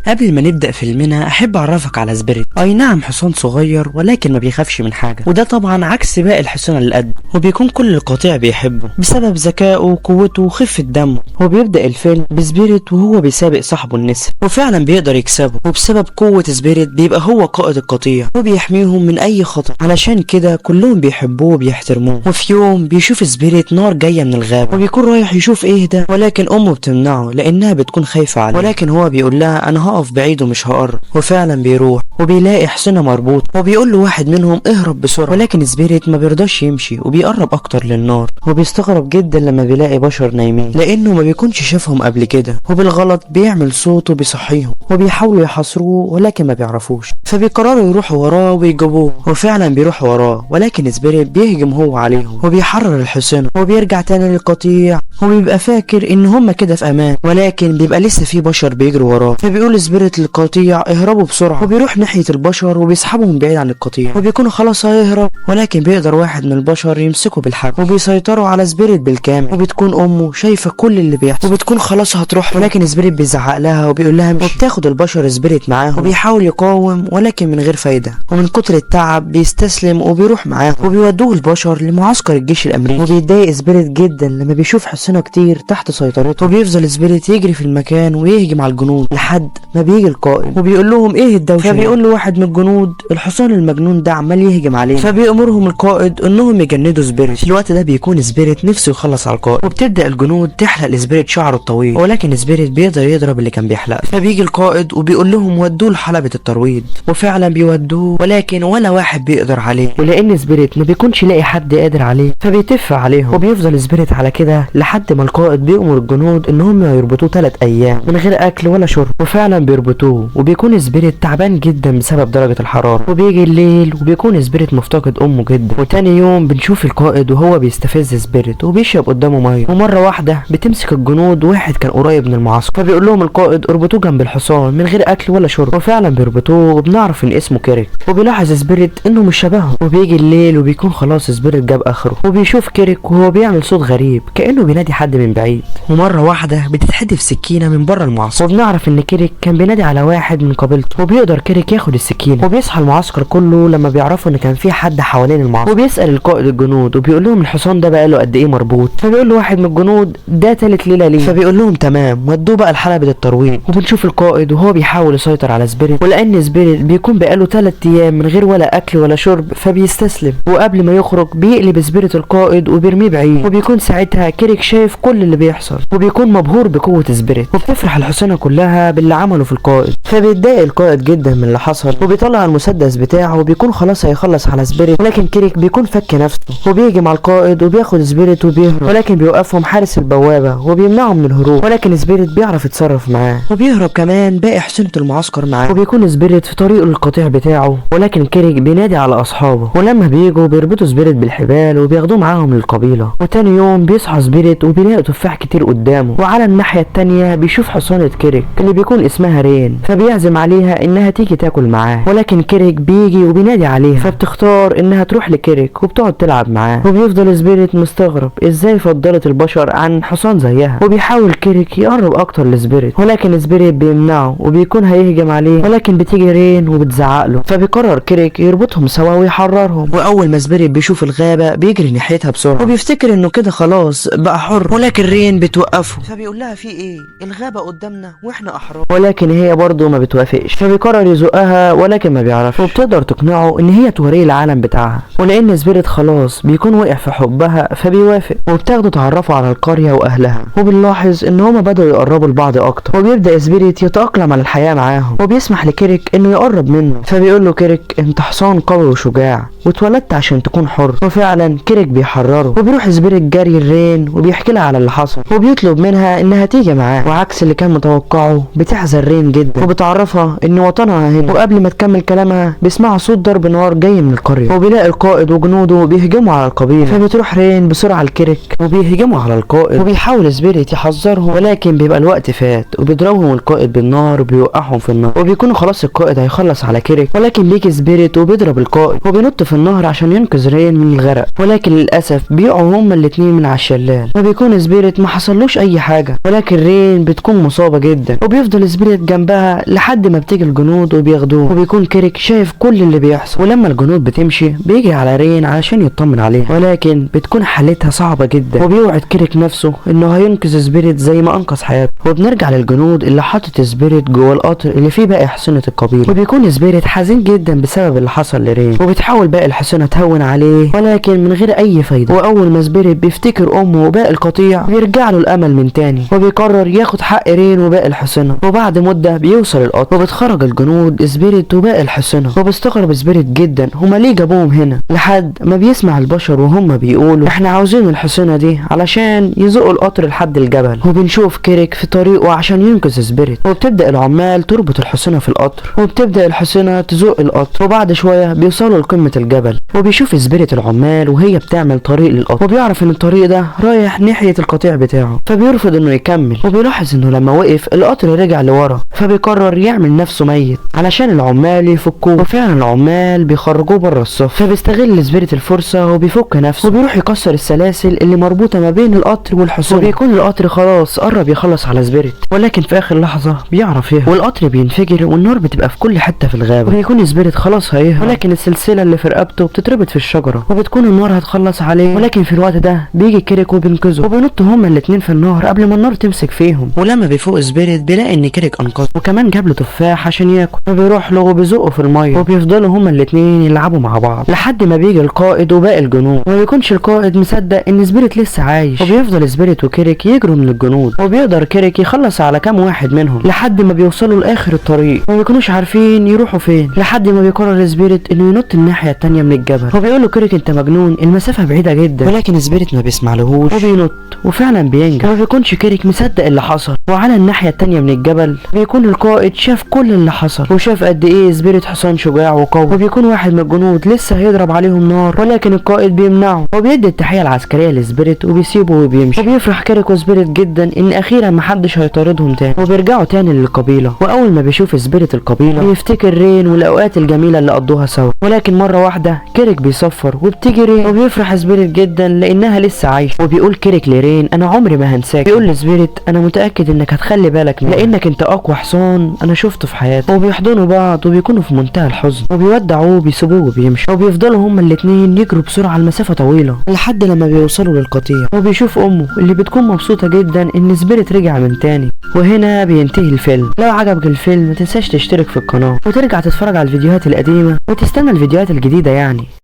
قبل ما نبدأ فيلمنا أحب أعرفك على سبيريت. أي نعم حصان صغير ولكن ما بيخافش من حاجة، وده طبعا عكس باقي الحصان اللي قده، وبيكون كل القطيع بيحبه بسبب ذكائه وقوته وخفة دمه. وبيبدأ الفيلم بسبيريت وهو بيسابق صاحبه النسر، وفعلا بيقدر يكسبه، وبسبب قوة سبيريت بيبقى هو قائد القطيع وبيحميهم من أي خطر. علشان كده كلهم بيحبوه وبيحترموه. وفي يوم بيشوف سبيريت نار جاية من الغابة، وبيكون رايح يشوف ايه ده، ولكن أمه بتمنعه لأنها بتكون خايفة عليه، ولكن هو بيقول لها أنا هقف بعيد ومش هقرب. وفعلا بيروح وبيلاقي حصنة مربوط، وبيقول له واحد منهم اهرب بسرعة، ولكن سبيريت ما بيرضاش يمشي وبيقرب اكتر للنار. وبيستغرب جدا لما بيلاقي بشر نايمين لانه ما بيكونش شافهم قبل كده، وبالغلط بيعمل صوت وبيصحيهم، وبيحاولوا يحاصروه ولكن ما بيعرفوش، فبيقرروا يروحوا وراه ويجيبوه. وفعلا بيروحوا وراه، ولكن سبيريت بيهجم هو عليهم وبيحرر الحصنة وبيرجع تاني للقطيع، وبيبقى فاكر ان هما كده في امان، ولكن بيبقى لسه في بشر بيجروا وراه. فبيقول سبيريت للقطيع اهربوا بسرعة، وبيروح ناحية البشر وبيسحبهم بعيد عن القطيع، وبيكونوا خلاص هيهرب، ولكن بيقدر واحد من البشر يمسكه بالحبل وبيسيطروا على سبيريت بالكامل. وبتكون امه شايفة كل اللي بيحصل وبتكون خلاص هتروح، ولكن سبيريت بيزعق لها وبيقول لها مش، وبتاخد البشر سبيريت معاهم، وبيحاول يقاوم ولكن من غير فايدة، ومن كتر التعب بيستسلم وبيروح معاهم، وبيودوه البشر لمعسكر الجيش الامريكي. وبيتضايق سبيريت جدا لما بيشوف حصنة كتير تحت سيطرته، وبيفضل سبيريت يجري في المكان ويهجم على الجنود لحد ما بيجي القائد وبيقول لهم ايه الدوشه. فبيقول له واحد من الجنود الحصان المجنون ده عمال يهجم عليه، فبيأمرهم القائد انهم يجندوا سبيريت. في الوقت ده بيكون سبيريت نفسه يخلص على القائد، وبتبدأ الجنود تحلق لسبيريت شعره الطويل، ولكن سبيريت بيقدر يضرب اللي كان بيحلقه. فبيجي القائد وبيقول لهم ودوه لحلبة الترويض، وفعلا بيودوه، ولكن ولا واحد بيقدر عليه، ولان سبيريت ما بيكونش لاقي حد قادر عليه فبيتف عليهم. وبيفضل سبيريت على كده لحد ما القائد بيأمر الجنود انهم يربطوه 3 ايام من غير اكل ولا شرب، وفعلا بيربطوه. وبيكون سبيريت تعبان جدا بسبب درجة الحرارة، وبيجي الليل وبيكون سبيريت مفتقد امه جدا. وتاني يوم بنشوف القائد وهو بيستفز سبيريت وبيشرب قدامه ميه، ومرة واحدة بتمسك الجنود واحد كان قريب من المعسكر، فبيقول لهم القائد اربطوه جنب الحصان من غير اكل ولا شرب، وفعلا بيربطوه، وبنعرف ان اسمه كيريك. وبيلاحظ سبيريت انه مش شبههم، وبيجي الليل وبيكون خلاص سبيريت جاب اخره، وبيشوف كيريك وهو بيعمل صوت غريب كأنه بينادي حد من بعيد. ومرة واحدة بتتحدف سكينة من بره المعسكر، وبنعرف ان كيريك كان بينادي على واحد من قبيلته، وبيقدر كيريك ياخد السكينة. وبيصحى المعسكر كله لما بيعرفوا ان كان في حد حوالين المعسكر، وبيسأل القائد الجنود وبيقول لهم الحصان ده بقاله قد ايه مربوط. فبيقول له واحد من الجنود ده 3 ليلة ليه. فبيقول لهم تمام، ودوه بقى لحلبة الترويض. وبنشوف القائد وهو بيحاول يسيطر على سبيريت، ولان سبيريت بيكون بقاله 3 ايام من غير ولا اكل ولا شرب فبيستسلم، وقبل ما يخرج بيقلب سبيريت القائد وبيرميه بعيد. وبيكون ساعتها كيريك شايف كل اللي بيحصل وبيكون مبهور بقوة سبيريت، وبتفرح الحصانة كلها باللي عمله في القائد. فبيتضايق القائد جدا من اللي حصل، وبيطلع المسدس بتاعه وبيكون خلاص هيخلص على سبيريت، ولكن كيريك بيكون فك نفسه وبيجي مع القائد وبياخد سبيريت وبيهرب، ولكن بيوقفهم حارس البوابة وبيمنعهم من الهروب، ولكن سبيريت بيعرف يتصرف معاه، وبيهرب كمان باقي حصنة المعسكر معاه. وبيكون سبيريت في طريقه للقطيع بتاعه، ولكن كيريك بينادي على اصحابه، ولما بيجوا بيربطوا سبيريت بالحبال وبياخدوه معاهم للقبيلة. وتاني يوم بيصحى سبيريت وبيلاقي تفاح كتير قدامه، وعلى الناحية التانية بيشوف حصانة كيريك اللي بيكون اسمها رين، فبيعزم عليها انها تيجي تاكل معاه، ولكن كيريك بيجي وبينادي عليها، فبتختار انها تروح لكيريك وبتقعد تلعب معاه. وبيفضل سبيريت مستغرب ازاي فضلت البشر عن حصان زيها، وبيحاول كيريك يقرب اكتر لسبيريت، ولكن سبيريت بيمنعه وبيكون هيهجم عليه، ولكن بتيجي رين وبتزعق له، فبيقرر كيريك يربطهم سوا ويحررهم. واول ما سبيريت بيشوف الغابة بيجري ناحيتها بسرعة، وبيفتكر انه كده خلاص بقى حر، ولكن رين بتوقفه، فبيقول لها في ايه، الغابة قدامنا واحنا احرار، ولكن هي برضه ما بتوافقش، فبيقرر يزقها ولكن ما بيعرفش، وبتقدر تقنعه ان هي توريه العالم بتاعها. ولان سبيريت خلاص بيكون وقع في حبها فبيوافق، وبتاخده تعرفه على القرية واهلها. وبنلاحظ ان هما بدأوا يقربوا لبعض اكتر، وبيبدأ سبيريت يتأقلم على الحياة معاهم، وبيسمح لكيريك انه يقرب منه، فبيقول له كيريك انت حصان قوي وشجاع واتولدت عشان تكون حر. وفعلا كيريك بيحرره، وبيروح سبيريت جري الرين وبيحكي لها على اللي حصل، وبيطلب منها انها تيجي معاه، وعكس اللي كان متوقعه بتحزن رين جدا، وبتعرفها ان وطنها هنا. وقبل ما تكمل كلامها بيسمعوا صوت ضرب نار جاي من القرية، وبيلاقي القائد وجنوده بيهجموا على القبيلة، فبتروح رين بسرعة لكيريك وبيهجموا على القائد، وبيحاول سبيريت يحذرهم، ولكن بيبقى الوقت فات، وبيضربهم القائد بالنار وبيوقعهم في النار، وبيكونوا خلاص القائد هيخلص على كيريك، ولكن بيجي سبيريت وبيضرب القائد وبينط في النهر عشان ينقذ رين من الغرق، ولكن للاسف بيقعوا هما الاتنين من على الشلال، وبيكون سبيريت ما حصلوش اي حاجه، ولكن رين بتكون مصابه جدا، وبيفضل سبيريت جنبها لحد ما بتيجي الجنود وبياخدوه، وبيكون كيريك شايف كل اللي بيحصل. ولما الجنود بتمشي بيجي على رين علشان يطمن عليها، ولكن بتكون حالتها صعبه جدا، وبيوعد كيريك نفسه انه هينقذ سبيريت زي ما انقذ حياته. وبنرجع للجنود اللي حاطط سبيريت جوه القطر اللي فيه باقي حصنه القبيله، وبيكون سبيريت حزين جدا بسبب اللي حصل لرين، وبتحاول باقي الحصنه تهون عليه ولكن من غير اي فايده. واول ما سبيريت بيفتكر امه وباقي القطيع بيرجع له الامل من تاني، وبيقرر ياخد حق رين وباقي الحصنه. وبعد مده بيوصل القطر، وبتخرج الجنود سبيريت وباقي الحصنه، وبيستغرب سبيريت جدا هما ليه جابوهم هنا، لحد ما بيسمع البشر وهم بيقولوا احنا عاوزين الحصنه دي علشان يزقوا القطر لحد الجبل. وبنشوف كيريك في طريقه عشان ينقذ سبيريت، وبتبدا العمال تربط الحصنه في القطر، وبتبدا الحصنه تزق القطر. وبعد شويه بيوصلوا لقمه الجبل، وبيشوف سبيريت العمال وهي بتعمل طريق للقطر، وبيعرف ان الطريق ده رايح ناحيه القطيع بتاعه، فبيرفض انه يكمل. وبيلاحظ انه لما وقف القطر رجع لورا، فبيقرر يعمل نفسه ميت علشان العمال يفكوه. وفعلا العمال بيخرجوه بره الصف، فبيستغل سبيريت الفرصه وبيفك نفسه، وبيروح يكسر السلاسل اللي مربوطه ما بين القطر والحصان. وبيكون القطر خلاص قرب يخلص على سبيريت، ولكن في اخر لحظه بيعرف يهرب، والقطر بينفجر والنار بتبقى في كل حته في الغابه. وبيكون سبيريت خلاص هيهرب، ولكن السلسله اللي في رقبته بتتربط في الشجره، وبتكون النار هتخلص عليه. ولكن في الوقت ده بيجي كيريك وبينقذه، وبينطوا هما الاتنين في النار قبل ما النار تمسك فيهم. ولما بيفوق سبيريت بيلاقي ان كيريك انقذه، وكمان جاب له تفاح عشان ياكل، وبيروح له وبيزقه في الميه، وبيفضلوا هما الاتنين يلعبوا مع بعض لحد ما بيجي القائد وباقي الجنود. وما بيكونش القائد مصدق ان سبيريت لسه عايش، وبيفضل سبيريت وكيريك يجروا من الجنود، وبيقدر كيريك يخلص على كام واحد منهم لحد ما بيوصلوا لاخر الطريق، وما بيكونوش عارفين يروحوا فين، لحد ما بيقرر سبيريت انه ينط الناحيه التانيه من الجبل. وبيقول له كيريك انت مجنون، المسافه بعيده جدا، ولكن سبيريت ما بيسمعلهوش وبينط، وفعلا بينجح. وما بيكونش كيريك مصدق اللي حصل. وعلى الناحيه التانيه من الجبل بيكون القائد شاف كل اللي حصل، وشاف قد ايه سبيريت حصان شجاع وقوي. وبيكون واحد من الجنود لسه هيضرب عليهم نار، ولكن القائد بيمنعه، وبيدي التحيه العسكريه لسبيريت وبيسيبه وبيمشي. وبيفرح كيريك وسبيريت جدا ان اخيرا محدش هيطاردهم تاني، وبيرجعوا تاني للقبيله. واول ما بيشوف سبيريت القبيله بيفتكر رين والاوقات الجميله اللي قضوها سوا. ولكن مره واحده كيريك بيصفر وبتيجي رين، وبيفرح سبيريت جدا لانها لسه عايشه. وبيقول كيريك لرين انا عمري ما هنساك. بيقول لسبيريت انا متاكد انك هتخلي بالك مني لانك انت اقوى حصان انا شفته في حياتي. وبيحضنوا بعض وبيكونوا في منتهى الحزن، وبيودعوه وبيسيبوه وبيمشوا، وبيفضلوا هما الاتنين يجروا بسرعه لمسافه طويله لحد لما بيوصلوا للقطيع. وبيشوف امه اللي بتكون مبسوطه جدا ان سبيريت رجع من تاني. وهنا بينتهي الفيلم. لو عجبك الفيلم متنساش تشترك في القناه وترجع تتفرج على الفيديوهات القديمه وتستنى الفيديوهات الجديده يعني.